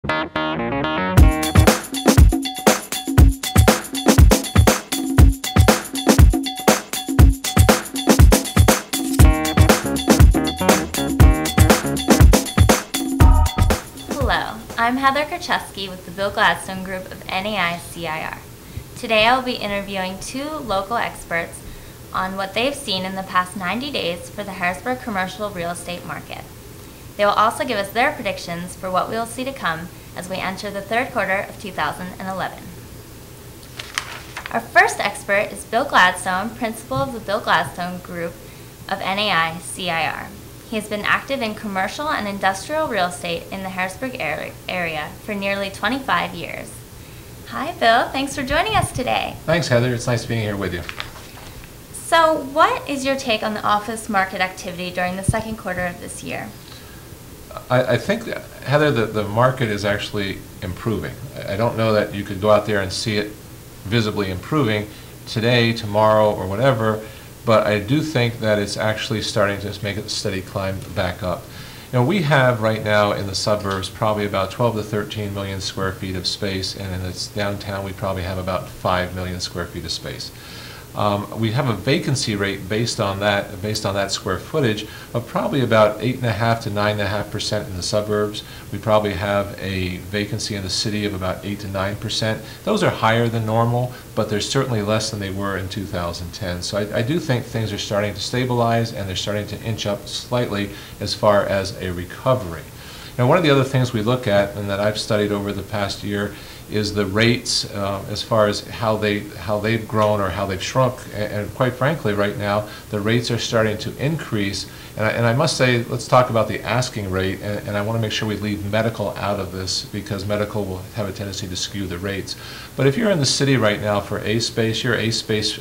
Hello, I'm Heather Krachewski with the Bill Gladstone Group of NAI-CIR. Today I'll be interviewing two local experts on what they've seen in the past 90 days for the Harrisburg commercial real estate market. They will also give us their predictions for what we will see to come as we enter the third quarter of 2011. Our first expert is Bill Gladstone, principal of the Bill Gladstone Group of NAI-CIR. He has been active in commercial and industrial real estate in the Harrisburg area for nearly 25 years. Hi, Bill. Thanks for joining us today. Thanks, Heather. It's nice being here with you. So, what is your take on the office market activity during the second quarter of this year? I think, Heather, that the market is actually improving. I don't know that you could go out there and see it visibly improving today, tomorrow, or whatever, but I do think that it's actually starting to make a steady climb back up. You know, we have right now in the suburbs probably about 12 to 13 million square feet of space, and in its downtown we probably have about 5 million square feet of space. We have a vacancy rate based on that square footage of probably about 8.5% to 9.5% in the suburbs. We probably have a vacancy in the city of about 8 to 9%. Those are higher than normal, but they're certainly less than they were in 2010. So I do think things are starting to stabilize and they're starting to inch up slightly as far as a recovery. Now, one of the other things we look at, and that I've studied over the past year, is the rates as far as how they've grown or how they've shrunk. And quite frankly, right now, the rates are starting to increase. And I must say, let's talk about the asking rate. And I want to make sure we leave medical out of this because medical will have a tendency to skew the rates. But if you're in the city right now for A space, your A space,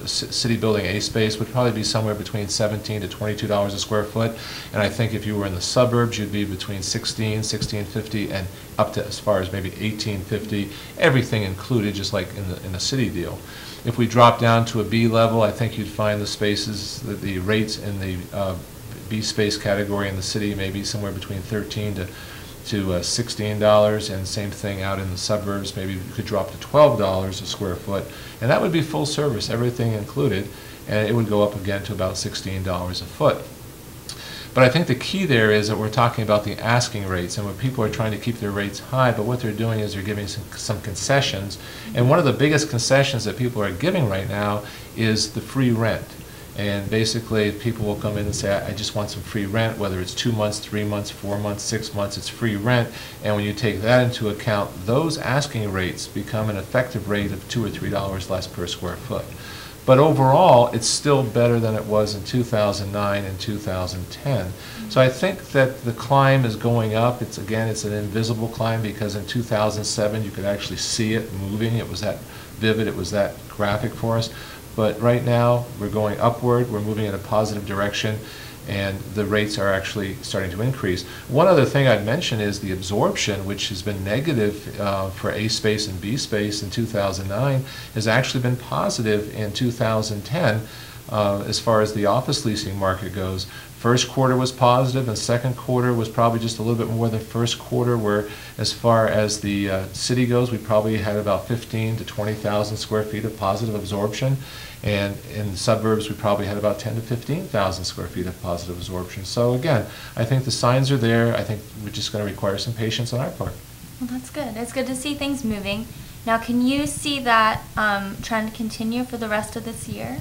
city building A space would probably be somewhere between $17 to $22 a square foot. And I think if you were in the suburbs, you'd be between $16, $16.50 and up to as far as maybe $18.50, everything included, just like in the city deal. If we drop down to a B level, I think you'd find the spaces, the rates in the B space category in the city maybe somewhere between $13 to $16, and same thing out in the suburbs. Maybe you could drop to $12 a square foot, and that would be full service, everything included, and it would go up again to about $16 a foot. But I think the key there is that we're talking about the asking rates, and when people are trying to keep their rates high, but what they're doing is they're giving some concessions. And one of the biggest concessions that people are giving right now is the free rent. And basically, people will come in and say, I just want some free rent, whether it's 2 months, 3 months, 4 months, 6 months, it's free rent. And when you take that into account, those asking rates become an effective rate of $2 or $3 less per square foot. But overall, it's still better than it was in 2009 and 2010. So I think that the climb is going up. It's an invisible climb because in 2007 you could actually see it moving. It was that vivid, it was that graphic for us. But right now we're going upward, we're moving in a positive direction, and the rates are actually starting to increase. One other thing I'd mention is the absorption, which has been negative for A space and B space in 2009, has actually been positive in 2010 as far as the office leasing market goes. First quarter was positive, and second quarter was probably just a little bit more than first quarter, where as far as the city goes, we probably had about 15 to 20,000 square feet of positive absorption. And in the suburbs, we probably had about 10 to 15,000 square feet of positive absorption. So again, I think the signs are there. I think we're just going to require some patience on our part. Well, that's good. It's good to see things moving. Now, can you see that trend continue for the rest of this year?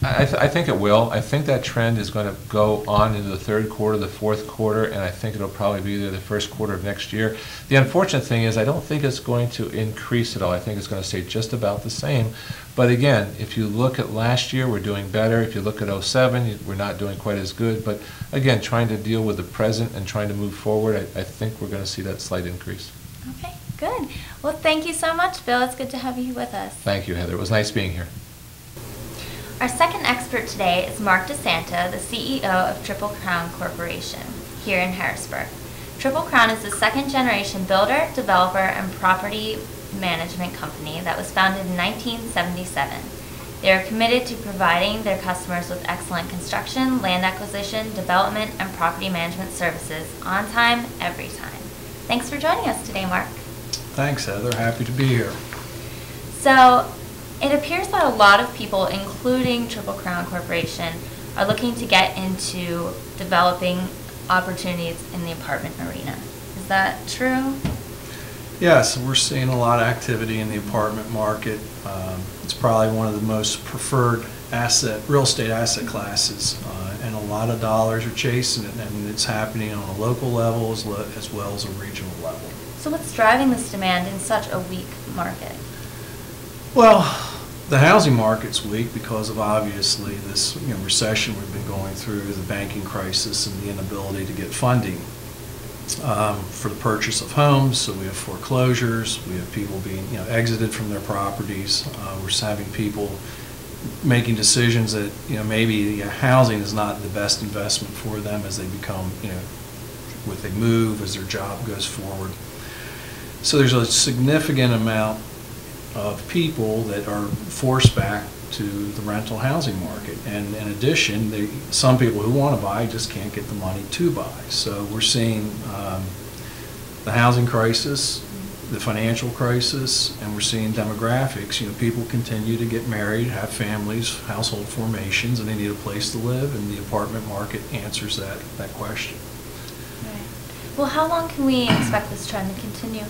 I think it will. I think that trend is going to go on into the third quarter, the fourth quarter, and I think it'll probably be there the first quarter of next year. The unfortunate thing is I don't think it's going to increase at all. I think it's going to stay just about the same. But again, if you look at last year, we're doing better. If you look at 07, we're not doing quite as good. But again, trying to deal with the present and trying to move forward, I think we're going to see that slight increase. Okay, good. Well, thank you so much, Bill. It's good to have you with us. Thank you, Heather. It was nice being here. Our second expert today is Mark DeSanta, the CEO of Triple Crown Corporation here in Harrisburg. Triple Crown is a second-generation builder, developer, and property management company that was founded in 1977. They are committed to providing their customers with excellent construction, land acquisition, development, and property management services on time, every time. Thanks for joining us today, Mark. Thanks, Heather. Happy to be here. So, it appears that a lot of people, including Triple Crown Corporation, are looking to get into developing opportunities in the apartment arena. Is that true? Yes, we're seeing a lot of activity in the apartment market. It's probably one of the most preferred real estate asset classes, and a lot of dollars are chasing it, and it's happening on a local level as well as a regional level. So what's driving this demand in such a weak market? Well, the housing market's weak because of obviously this recession we've been going through, the banking crisis, and the inability to get funding for the purchase of homes. So we have foreclosures, we have people being exited from their properties. We're having people making decisions that maybe housing is not the best investment for them as they become they move, as their job goes forward. So there's a significant amount of people that are forced back to the rental housing market, and in addition, some people who want to buy just can't get the money to buy. So we're seeing the housing crisis, the financial crisis, and we're seeing demographics. People continue to get married, have families, household formations, and they need a place to live, and the apartment market answers that question. Right. Well, how long can we expect this trend to continue?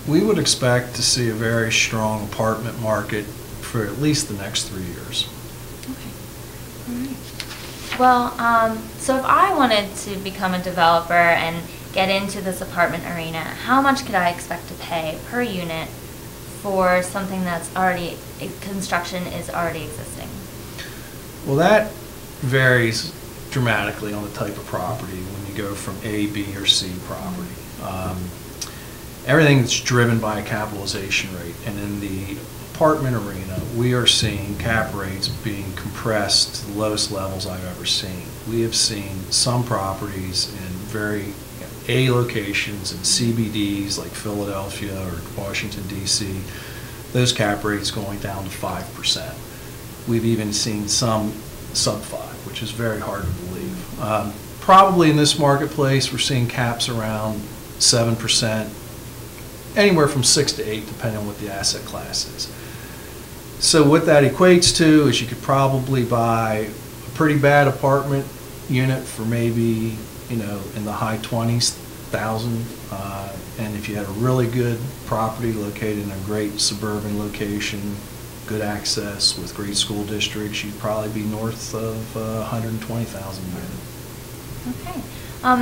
We would expect to see a very strong apartment market for at least the next 3 years. Okay. All right. Well, so if I wanted to become a developer and get into this apartment arena, how much could I expect to pay per unit for something that's already, construction is already existing? Well, that varies dramatically on the type of property when you go from A, B, or C property. Everything's driven by a capitalization rate, and in the apartment arena, we are seeing cap rates being compressed to the lowest levels I've ever seen. We have seen some properties in very A locations in CBDs like Philadelphia or Washington, D.C., those cap rates going down to 5%. We've even seen some sub-5, which is very hard to believe. Probably in this marketplace, we're seeing caps around 7%, anywhere from 6 to 8, depending on what the asset class is. So what that equates to is you could probably buy a pretty bad apartment unit for maybe in the high 20s thousand, and if you had a really good property located in a great suburban location, good access with great school districts, you'd probably be north of 120,000 unit. Okay.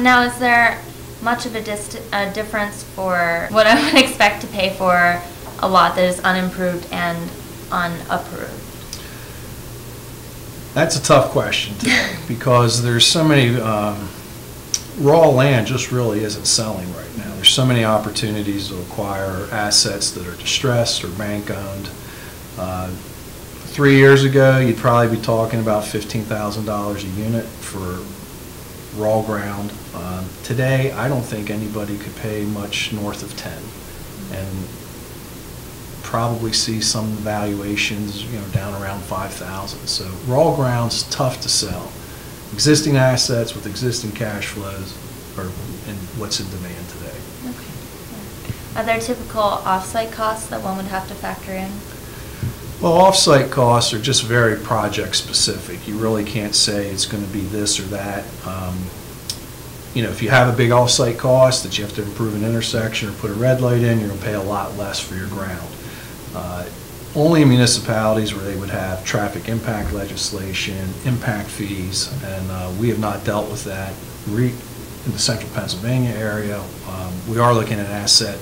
Now, is there much of a difference for what I would expect to pay for a lot that is unimproved and unapproved? That's a tough question today because there's so many, raw land just really isn't selling right now. There's so many opportunities to acquire assets that are distressed or bank owned. 3 years ago, you'd probably be talking about $15,000 a unit for raw ground. Today, I don't think anybody could pay much north of 10, and probably see some valuations, down around 5,000. So raw ground's tough to sell. Existing assets with existing cash flows are what's in demand today. Okay. Are there typical off-site costs that one would have to factor in? Well, off-site costs are just very project specific. You really can't say it's going to be this or that. If you have a big off-site cost that you have to improve an intersection or put a red light in, you're going to pay a lot less for your ground. Only in municipalities where they would have traffic impact legislation, impact fees, and we have not dealt with that in the central Pennsylvania area. We are looking at an asset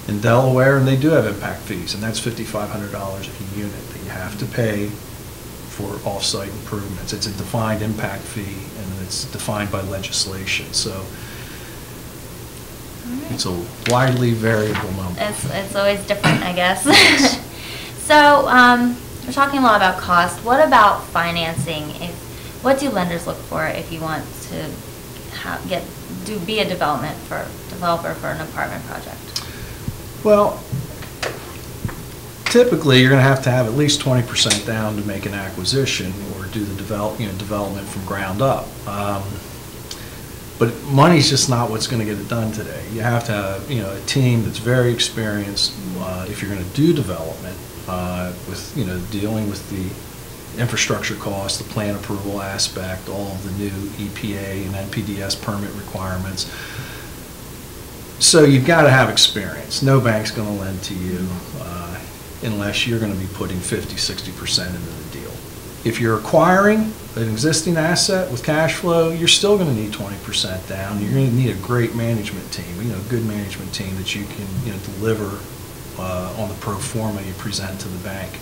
in Delaware, and they do have impact fees, and that's $5,500 a unit that you have to pay for off-site improvements. It's a defined impact fee, and it's defined by legislation. So it's a widely variable number. It's always different, I guess. So we're talking a lot about cost. What about financing? What do lenders look for if you want to be a developer for an apartment project? Well, typically you're going to have at least 20% down to make an acquisition or do the development from ground up. But money's just not what's going to get it done today. You have to have, a team that's very experienced if you're going to do development with, dealing with the infrastructure costs, the plan approval aspect, all of the new EPA and NPDES permit requirements. So you've got to have experience. No bank's going to lend to you unless you're going to be putting 50-60% into the deal. If you're acquiring an existing asset with cash flow, you're still going to need 20% down. You're going to need a great management team, a good management team that you can deliver on the pro forma you present to the bank.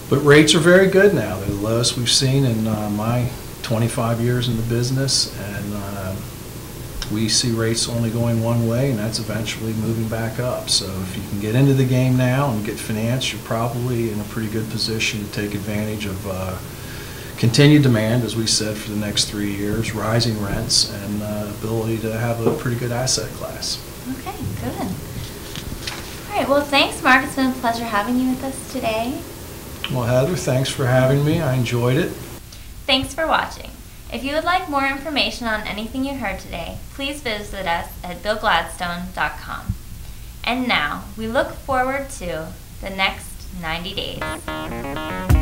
But rates are very good now. They're the lowest we've seen in my 25 years in the business, and we see rates only going one way, and that's eventually moving back up. So if you can get into the game now and get financed, you're probably in a pretty good position to take advantage of continued demand, as we said, for the next 3 years, rising rents, and ability to have a pretty good asset class. Okay, good. All right, well, thanks, Mark. It's been a pleasure having you with us today. Well, Heather, thanks for having me. I enjoyed it. Thanks for watching. If you would like more information on anything you heard today, please visit us at billgladstone.com. And now, we look forward to the next 90 days.